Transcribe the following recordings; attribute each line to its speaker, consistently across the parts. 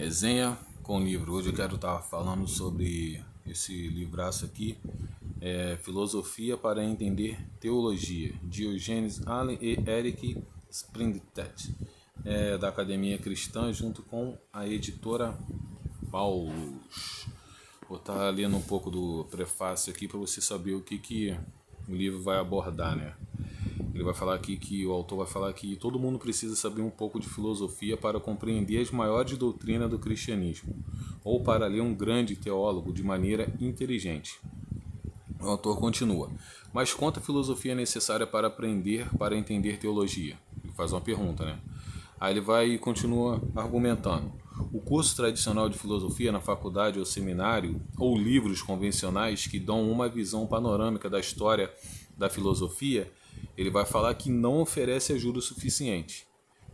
Speaker 1: Resenha com livro. Hoje eu quero estar falando sobre esse livraço aqui, Filosofia para Entender Teologia, Diogenes Allen e Eric Sprintet, da Academia Cristã, junto com a editora Paulus. Vou estar lendo um pouco do prefácio aqui para você saber o que o livro vai abordar, né? Ele vai falar aqui que o autor vai falar que todo mundo precisa saber um pouco de filosofia para compreender as maiores doutrinas do cristianismo, ou para ler um grande teólogo de maneira inteligente. O autor continua: mas quanta filosofia é necessária para aprender, para entender teologia? Ele faz uma pergunta, né? Aí ele vai e continua argumentando. O curso tradicional de filosofia na faculdade ou seminário, ou livros convencionais que dão uma visão panorâmica da história da filosofia, ele vai falar que não oferece ajuda suficiente.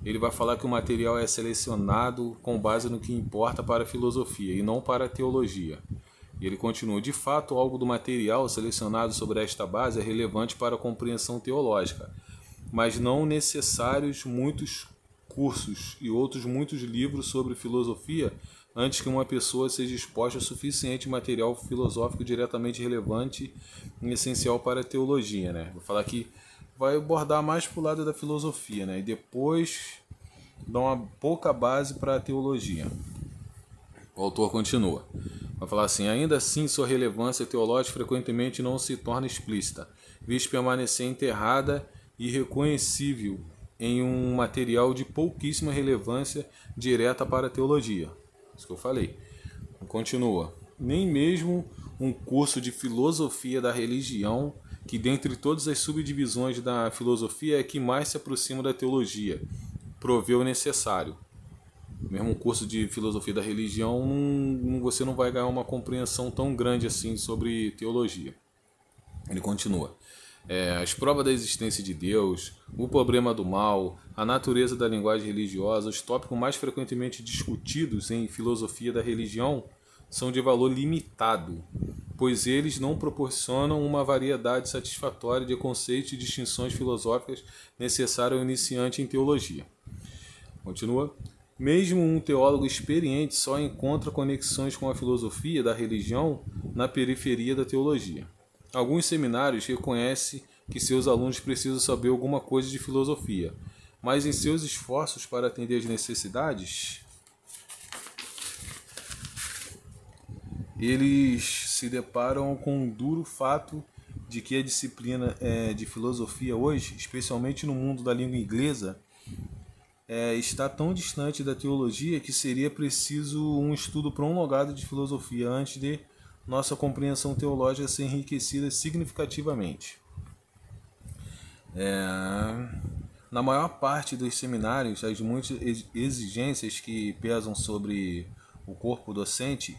Speaker 1: Ele vai falar que o material é selecionado com base no que importa para a filosofia e não para a teologia. E ele continua: de fato, algo do material selecionado sobre esta base é relevante para a compreensão teológica, mas não necessários muitos cursos e outros muitos livros sobre filosofia antes que uma pessoa seja exposta a suficiente material filosófico diretamente relevante e essencial para a teologia, né? Vou falar que vai abordar mais para o lado da filosofia, né? E depois dá uma pouca base para a teologia. O autor continua. Vai falar assim: ainda assim, sua relevância teológica frequentemente não se torna explícita, visto permanecer enterrada e irreconhecível em um material de pouquíssima relevância direta para a teologia. Isso que eu falei. Continua. Nem mesmo um curso de filosofia da religião, que dentre todas as subdivisões da filosofia é que mais se aproxima da teologia, provê o necessário. Mesmo um curso de filosofia da religião, você não vai ganhar uma compreensão tão grande assim sobre teologia. Ele continua. As provas da existência de Deus, o problema do mal, a natureza da linguagem religiosa, os tópicos mais frequentemente discutidos em filosofia da religião são de valor limitado, pois eles não proporcionam uma variedade satisfatória de conceitos e distinções filosóficas necessárias ao iniciante em teologia. Continua. Mesmo um teólogo experiente só encontra conexões com a filosofia da religião na periferia da teologia. Alguns seminários reconhecem que seus alunos precisam saber alguma coisa de filosofia, mas em seus esforços para atender às necessidades, eles se deparam com um duro fato de que a disciplina de filosofia hoje, especialmente no mundo da língua inglesa, está tão distante da teologia que seria preciso um estudo prolongado de filosofia antes de nossa compreensão teológica ser enriquecida significativamente. Na maior parte dos seminários, as muitas exigências que pesam sobre o corpo docente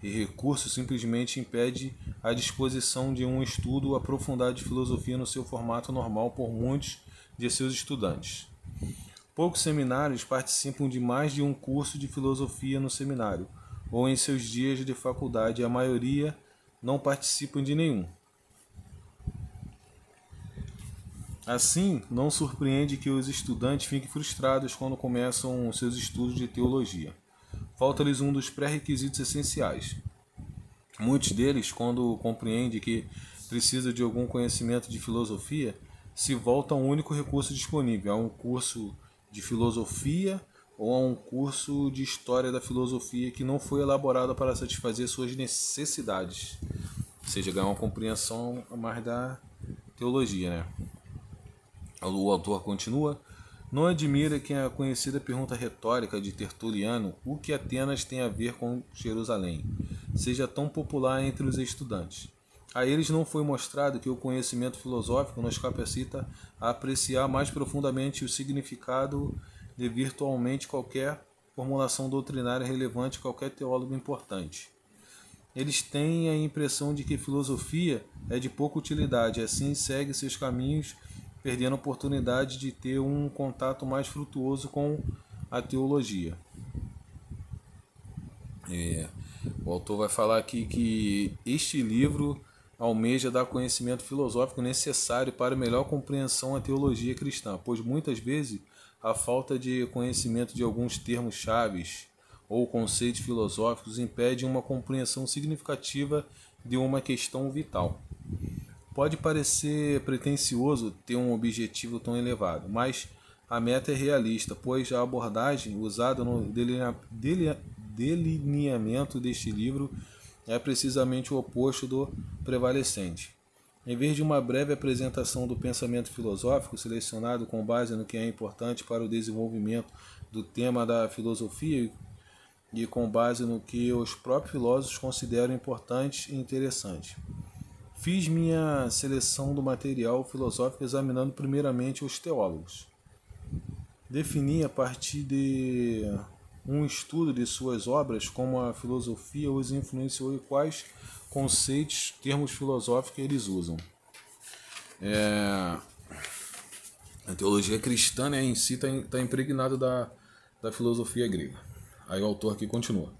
Speaker 1: e recursos simplesmente impedem a disposição de um estudo aprofundado de filosofia no seu formato normal por muitos de seus estudantes. Poucos seminários participam de mais de um curso de filosofia no seminário, ou em seus dias de faculdade, a maioria não participam de nenhum. Assim, não surpreende que os estudantes fiquem frustrados quando começam seus estudos de teologia. Falta-lhes um dos pré-requisitos essenciais. Muitos deles, quando compreendem que precisam de algum conhecimento de filosofia, se voltam ao único recurso disponível, a um curso de filosofia ou a um curso de história da filosofia que não foi elaborado para satisfazer suas necessidades, ou seja, ganhar uma compreensão mais da teologia, né? O autor continua: não admira que a conhecida pergunta retórica de Tertuliano, o que Atenas tem a ver com Jerusalém, seja tão popular entre os estudantes. A eles não foi mostrado que o conhecimento filosófico nos capacita a apreciar mais profundamente o significado de virtualmente qualquer formulação doutrinária relevante a qualquer teólogo importante. Eles têm a impressão de que filosofia é de pouca utilidade, e assim segue seus caminhos, perdendo a oportunidade de ter um contato mais frutuoso com a teologia. O autor vai falar aqui que este livro almeja dar conhecimento filosófico necessário para melhor compreensão da teologia cristã, pois muitas vezes a falta de conhecimento de alguns termos chaves ou conceitos filosóficos impedem uma compreensão significativa de uma questão vital. Pode parecer pretensioso ter um objetivo tão elevado, mas a meta é realista, pois a abordagem usada no delineamento deste livro é precisamente o oposto do prevalecente. Em vez de uma breve apresentação do pensamento filosófico selecionado com base no que é importante para o desenvolvimento do tema da filosofia e com base no que os próprios filósofos consideram importante e interessante, fiz minha seleção do material filosófico examinando primeiramente os teólogos. Defini a partir de um estudo de suas obras como a filosofia os influenciou e quais conceitos, termos filosóficos eles usam. A teologia cristã, né, em si está impregnada da filosofia grega. Aí o autor aqui continua.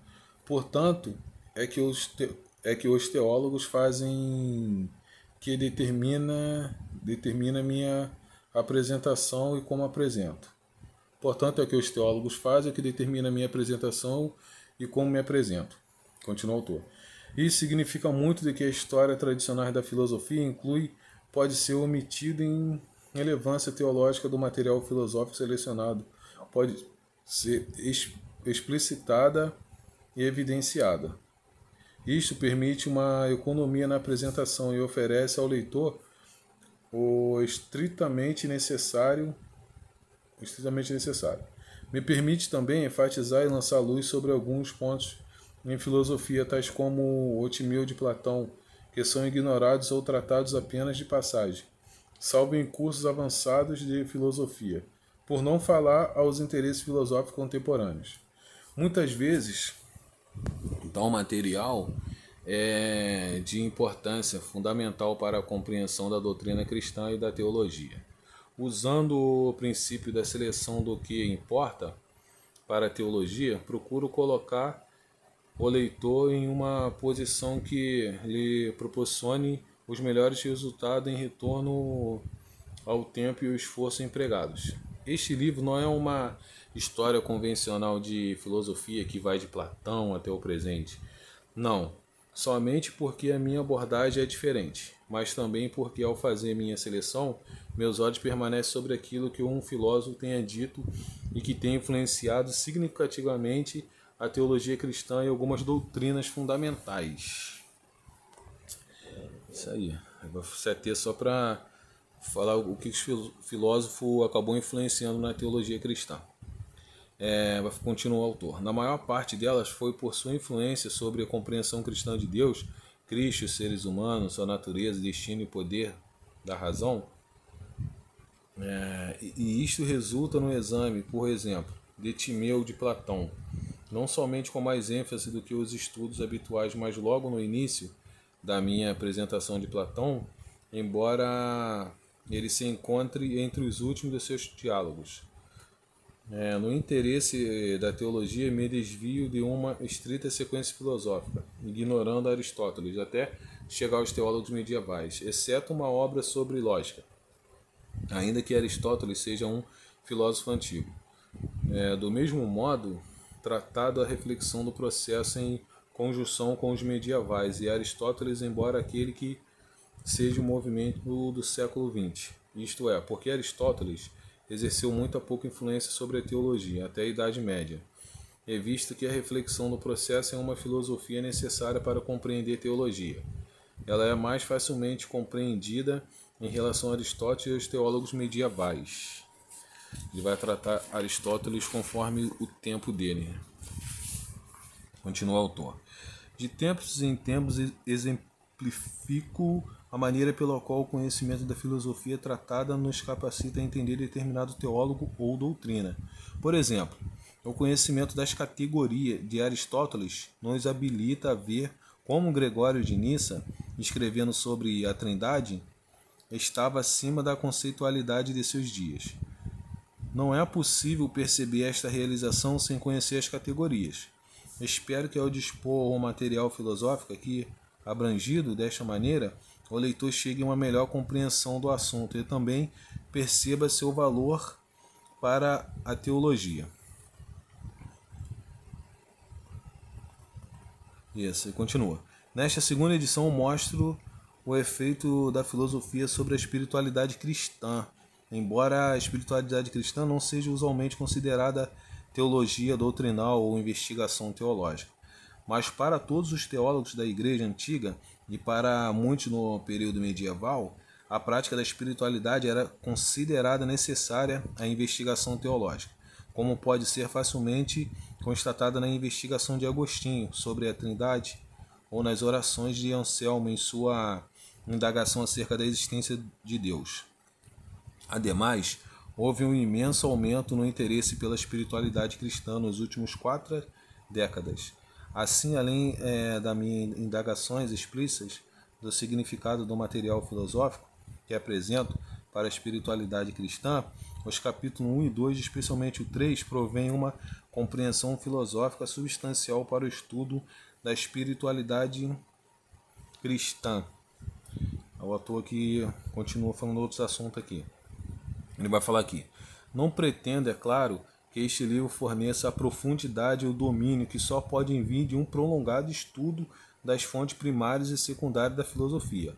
Speaker 1: Portanto, é que os teólogos fazem que determina minha apresentação e como apresento. Portanto, é que os teólogos fazem que determina minha apresentação e como me apresento. Continua o autor. Isso significa muito de que a história tradicional da filosofia pode ser omitida em relevância teológica do material filosófico selecionado, pode ser explicitada e evidenciada. Isto permite uma economia na apresentação e oferece ao leitor o estritamente necessário. Me permite também enfatizar e lançar luz sobre alguns pontos em filosofia, tais como o otimio de Platão, que são ignorados ou tratados apenas de passagem, salvo em cursos avançados de filosofia, por não falar aos interesses filosóficos contemporâneos. Muitas vezes, tal material é de importância fundamental para a compreensão da doutrina cristã e da teologia. Usando o princípio da seleção do que importa para a teologia, procuro colocar o leitor em uma posição que lhe proporcione os melhores resultados em retorno ao tempo e ao esforço empregados. Este livro não é uma história convencional de filosofia que vai de Platão até o presente. Não, somente porque a minha abordagem é diferente, mas também porque ao fazer minha seleção, meus olhos permanecem sobre aquilo que um filósofo tenha dito e que tenha influenciado significativamente a teologia cristã e algumas doutrinas fundamentais. Isso aí. Eu vou CT só para falar o que o filósofo acabou influenciando na teologia cristã. Vai continuar o autor. Na maior parte delas foi por sua influência sobre a compreensão cristã de Deus, Cristo, os seres humanos, sua natureza, destino e poder da razão. E isto resulta no exame, por exemplo, de Timeu de Platão, não somente com mais ênfase do que os estudos habituais, mas logo no início da minha apresentação de Platão, embora ele se encontre entre os últimos de seus diálogos. No interesse da teologia, me desvio de uma estrita sequência filosófica, ignorando Aristóteles, até chegar aos teólogos medievais, exceto uma obra sobre lógica, ainda que Aristóteles seja um filósofo antigo. Do mesmo modo, tratado a reflexão do processo em conjunção com os medievais, e Aristóteles, embora aquele que seja o movimento do século XX. Isto é, porque Aristóteles exerceu muito pouca influência sobre a teologia, até a Idade Média. É visto que a reflexão do processo é uma filosofia necessária para compreender teologia. Ela é mais facilmente compreendida em relação a Aristóteles e aos teólogos medievais. Ele vai tratar Aristóteles conforme o tempo dele. Continua o autor. De tempos em tempos exemplifico a maneira pela qual o conhecimento da filosofia tratada nos capacita a entender determinado teólogo ou doutrina. Por exemplo, o conhecimento das categorias de Aristóteles nos habilita a ver como Gregório de Nissa, escrevendo sobre a Trindade, estava acima da conceitualidade de seus dias. Não é possível perceber esta realização sem conhecer as categorias. Espero que ao dispor o material filosófico aqui abrangido desta maneira, o leitor chegue a uma melhor compreensão do assunto e também perceba seu valor para a teologia. Isso, e continua. Nesta segunda edição mostro o efeito da filosofia sobre a espiritualidade cristã. Embora a espiritualidade cristã não seja usualmente considerada teologia doutrinal ou investigação teológica, mas para todos os teólogos da Igreja Antiga e para muitos no período medieval, a prática da espiritualidade era considerada necessária à investigação teológica, como pode ser facilmente constatada na investigação de Agostinho sobre a Trindade ou nas orações de Anselmo em sua indagação acerca da existência de Deus. Ademais, houve um imenso aumento no interesse pela espiritualidade cristã nos últimos 4 décadas. Assim, além das minhas indagações explícitas do significado do material filosófico que apresento para a espiritualidade cristã, os capítulos 1 e 2, especialmente o 3, provém uma compreensão filosófica substancial para o estudo da espiritualidade cristã. O autor aqui continua falando outros assuntos aqui. Ele vai falar aqui: não pretendo, é claro, que este livro forneça a profundidade e o domínio que só podem vir de um prolongado estudo das fontes primárias e secundárias da filosofia.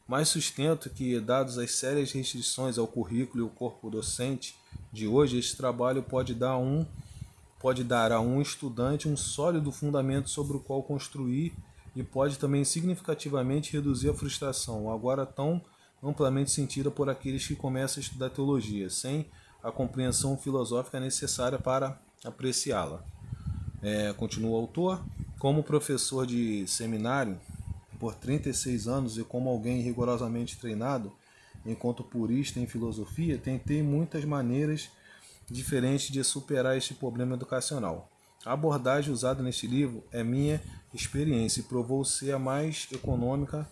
Speaker 1: Mas sustento que, dadas as sérias restrições ao currículo e ao corpo docente de hoje, este trabalho pode dar a um estudante um sólido fundamento sobre o qual construir e pode também significativamente reduzir a frustração, agora tão amplamente sentida por aqueles que começam a estudar teologia, sem a compreensão filosófica necessária para apreciá-la. Continua o autor: como professor de seminário por 36 anos e como alguém rigorosamente treinado enquanto purista em filosofia, tentei muitas maneiras diferentes de superar este problema educacional. A abordagem usada neste livro é minha experiência e provou ser a mais econômica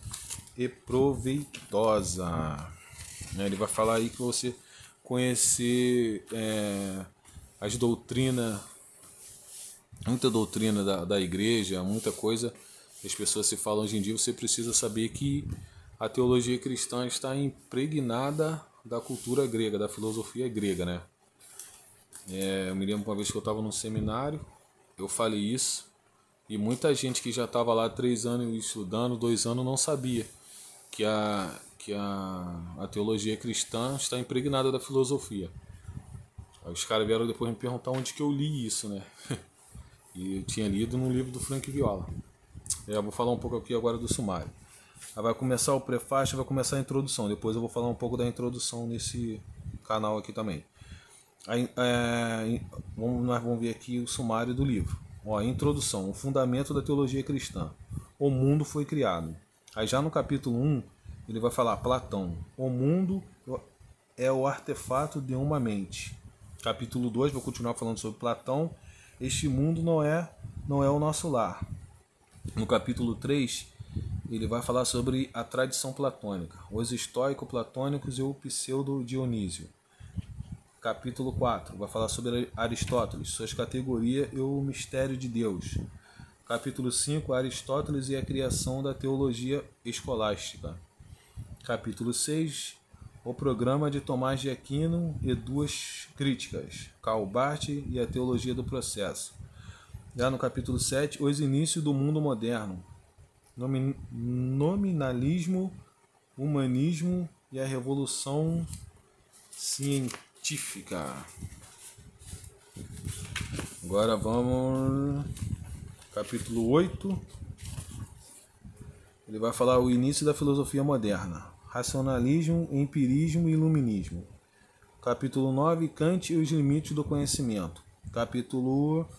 Speaker 1: e proveitosa. Ele vai falar aí que você conhecer as doutrinas, muita doutrina da igreja, muita coisa que as pessoas se falam hoje em dia, você precisa saber que a teologia cristã está impregnada da cultura grega, da filosofia grega, né? Eu me lembro uma vez que eu estava num seminário, eu falei isso, e muita gente que já estava lá 3 anos estudando, 2 anos, não sabia que a teologia cristã está impregnada da filosofia. Aí os caras vieram depois me perguntar onde que eu li isso, né? E eu tinha lido no livro do Frank Viola. Eu vou falar um pouco aqui agora do sumário. Aí vai começar o prefácio, vai começar a introdução. Depois eu vou falar um pouco da introdução nesse canal aqui também. Aí, nós vamos ver aqui o sumário do livro. Introdução, o fundamento da teologia cristã. O mundo foi criado. Aí já no capítulo 1, ele vai falar: Platão, o mundo é o artefato de uma mente. Capítulo 2, vou continuar falando sobre Platão. Este mundo não é o nosso lar. No capítulo 3, ele vai falar sobre a tradição platônica, os estoico-platônicos e o pseudo-dionísio. Capítulo 4, vai falar sobre Aristóteles, suas categorias e o mistério de Deus. Capítulo 5, Aristóteles e a criação da teologia escolástica. Capítulo 6, o programa de Tomás de Aquino e 2 críticas, Karl Barth e a teologia do processo. Já no capítulo 7, os inícios do mundo moderno, nominalismo, humanismo e a revolução científica. Agora vamos capítulo 8. Ele vai falar o início da filosofia moderna, racionalismo, empirismo e iluminismo. Capítulo 9, Kant e os limites do conhecimento. Capítulo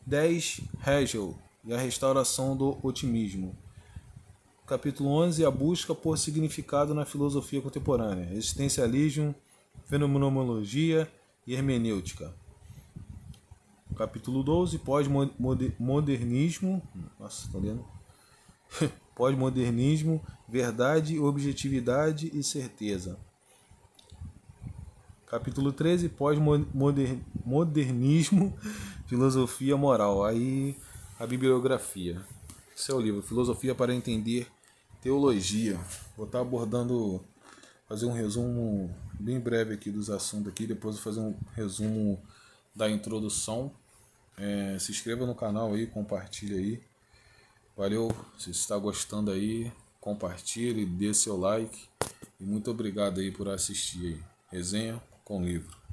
Speaker 1: 10, Hegel e a restauração do otimismo. Capítulo 11, a busca por significado na filosofia contemporânea, existencialismo, fenomenologia e hermenêutica. Capítulo 12, pós-modernismo. Nossa, tá lendo? Pós-modernismo, verdade, objetividade e certeza. Capítulo 13, pós-modernismo, filosofia moral. Aí a bibliografia. Esse é o livro, Filosofia para Entender Teologia. Vou estar abordando, fazer um resumo bem breve aqui dos assuntos aqui, depois vou fazer um resumo da introdução. Se inscreva no canal aí, compartilha aí. Valeu, se está gostando aí, compartilhe, dê seu like. E muito obrigado aí por assistir aí. Resenha com livro.